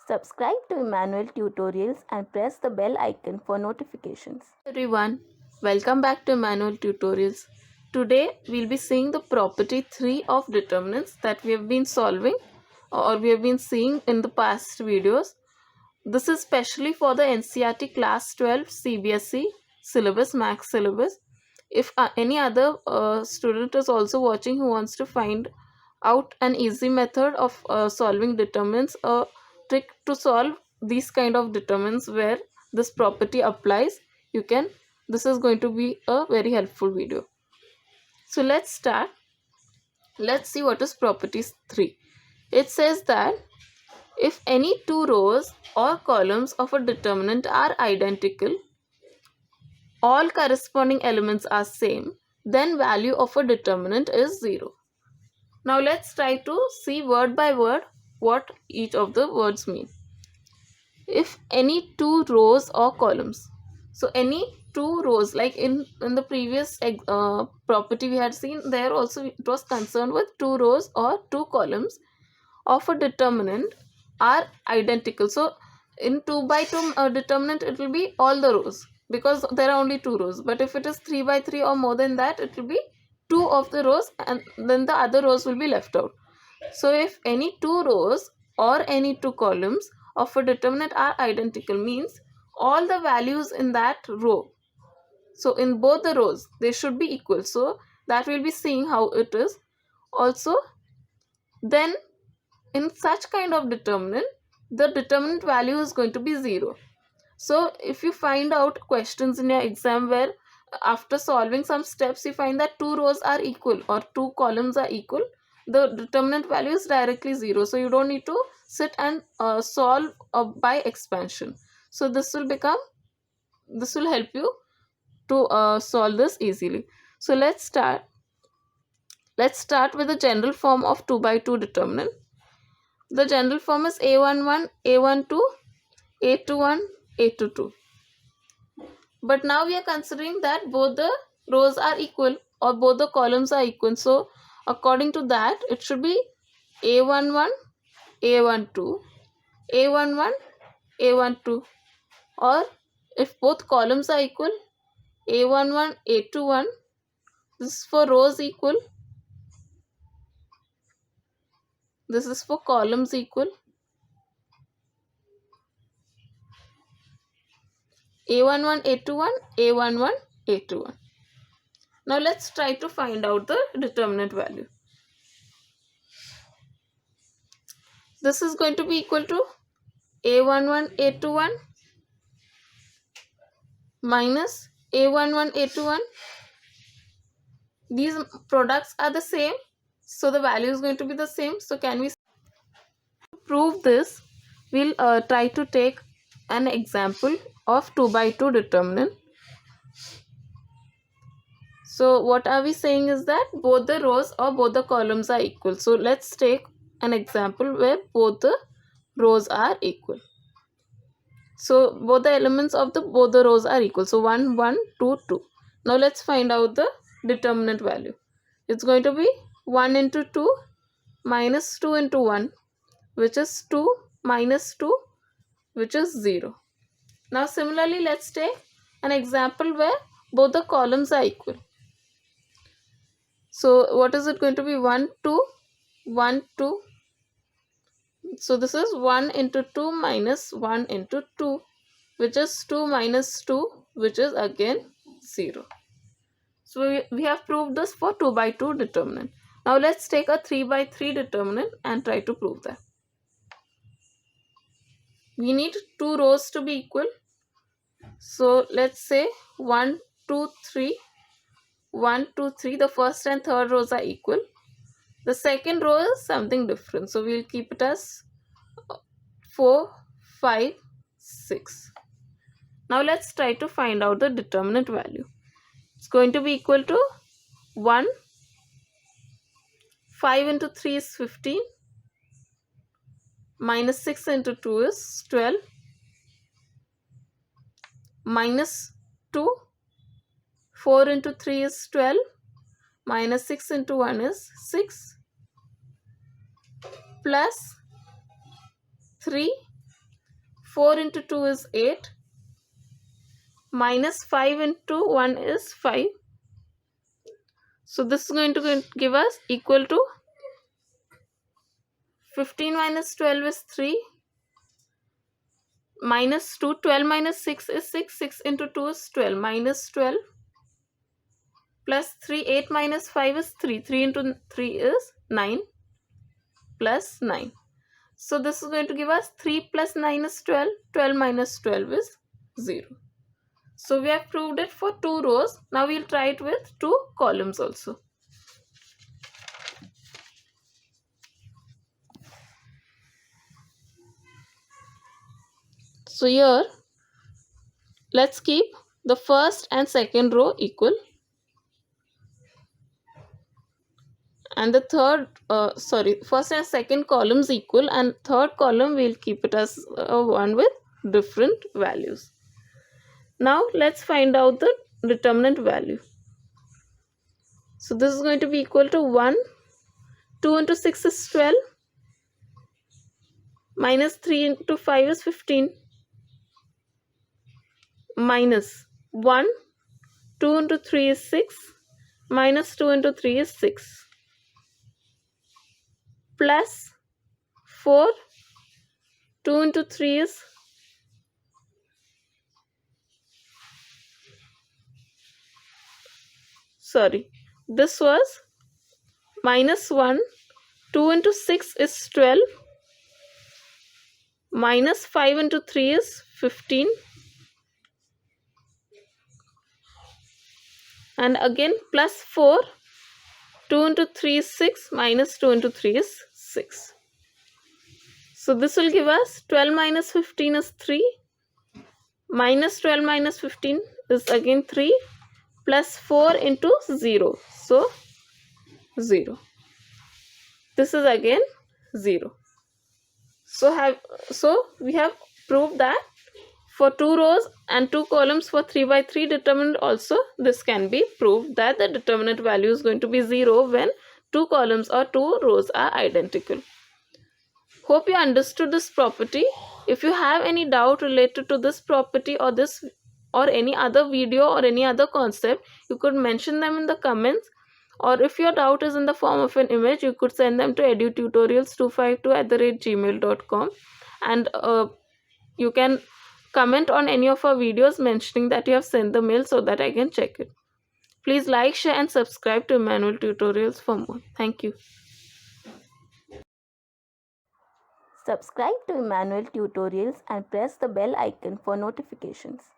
Subscribe to Emmanuel Tutorials and press the bell icon for notifications. Everyone, welcome back to Emmanuel Tutorials. Today we'll be seeing the property 3 of determinants that we have been solving or we have been seeing in the past videos. This is specially for the NCERT class 12 CBSE syllabus, max syllabus. If any other student is also watching who wants to find out an easy method of solving determinants, a trick to solve these kind of determinants where this property applies, you can, this is going to be a very helpful video. So let's start. Let's see what is properties 3. It says that if any two rows or columns of a determinant are identical, all corresponding elements are same, then value of a determinant is 0. Now let's try to see word by word what each of the words mean. If any two rows or columns, so any two rows, like in the previous property we had seen, there also it was concerned with two rows or two columns of a determinant are identical. So in 2 by 2 determinant, it will be all the rows because there are only two rows. But if it is 3 by 3 or more than that, it will be two of the rows and then the other rows will be left out. So if any two rows or any two columns of a determinant are identical, means all the values in that row, so in both the rows, they should be equal. So that we'll be seeing how it is. Also, then in such kind of determinant, the determinant value is going to be 0. So if you find out questions in your exam where after solving some steps you find that two rows are equal or two columns are equal, the determinant value is directly 0. So you don't need to sit and solve by expansion. So this will help you to solve this easily. So let's start with the general form of 2 by 2 determinant. The general form is A11, A12, A21, A22. But now we are considering that both the rows are equal or both the columns are equal. So according to that, it should be A11, A12, A11, A12. Or if both columns are equal, A11, A21. This is for rows equal. This is for columns equal. A11, A21, A11, A21. Now let's try to find out the determinant value. This is going to be equal to A11, A21 minus A11, A21. These products are the same, so the value is going to be the same. So can we prove this? We'll try to take an example of 2 by 2 determinant. So what are we saying is that both the rows or both the columns are equal. So let's take an example where both the rows are equal. So both the elements of both the rows are equal. So 1, 1, 2, 2. Now let's find out the determinant value. It's going to be 1 into 2 minus 2 into 1, which is 2 minus 2, which is 0. Now similarly, let's take an example where both the columns are equal. So what is it going to be? 1, 2, 1, 2. So this is 1 into 2 minus 1 into 2, which is 2 minus 2, which is again 0. So we have proved this for 2 by 2 determinant. Now let's take a 3 by 3 determinant and try to prove that. We need two rows to be equal. So let's say 1, 2, 3. 1, 2, 3. The first and third rows are equal. The second row is something different. So we'll keep it as 4, 5, 6. Now let's try to find out the determinant value. It's going to be equal to 1. 5 into 3 is 15. Minus 6 into 2 is 12. Minus 2. 4 into 3 is 12. Minus 6 into 1 is 6. Plus 3 4 into 2 is 8. Minus 5 into 1 is 5. So this is going to give us equal to 15 minus 12 is 3. Minus 2, 12 minus 6 is 6. 6 into 2 is 12. Minus 12 plus 3, 8 minus 5 is 3. 3 into 3 is 9 plus 9. So this is going to give us 3 plus 9 is 12. 12 minus 12 is 0. So we have proved it for 2 rows. Now we'll try it with 2 columns also. So here, let's keep the first and second row equal. And the first and second columns equal, and third column we'll keep it as one with different values. Now let's find out the determinant value. So this is going to be equal to 1. 2 into 6 is 12. Minus 3 into 5 is 15. Minus 1. 2 into 3 is 6. Minus 2 into 3 is 6. Plus 4. 2 into 3 is this was minus 1. 2 into 6 is 12. Minus 5 into 3 is 15. And again plus 4. 2 into 3 is 6. Minus 2 into 3 is 6. So this will give us 12 minus 15 is 3. Minus 12 minus 15 is again 3. Plus 4 into 0. So 0. This is again 0. So we have proved that for 2 rows and 2 columns for 3 by 3 determinant also, this can be proved that the determinant value is going to be 0 when 2 columns or 2 rows are identical. Hope you understood this property. If you have any doubt related to this property or any other video or any other concept, you could mention them in the comments. Or if your doubt is in the form of an image, you could send them to edututorials252@gmail.com, and you can comment on any of our videos mentioning that you have sent the mail so that I can check it. Please like, share and subscribe to Emmanuel Tutorials for more. Thank you. Subscribe to Emmanuel Tutorials and press the bell icon for notifications.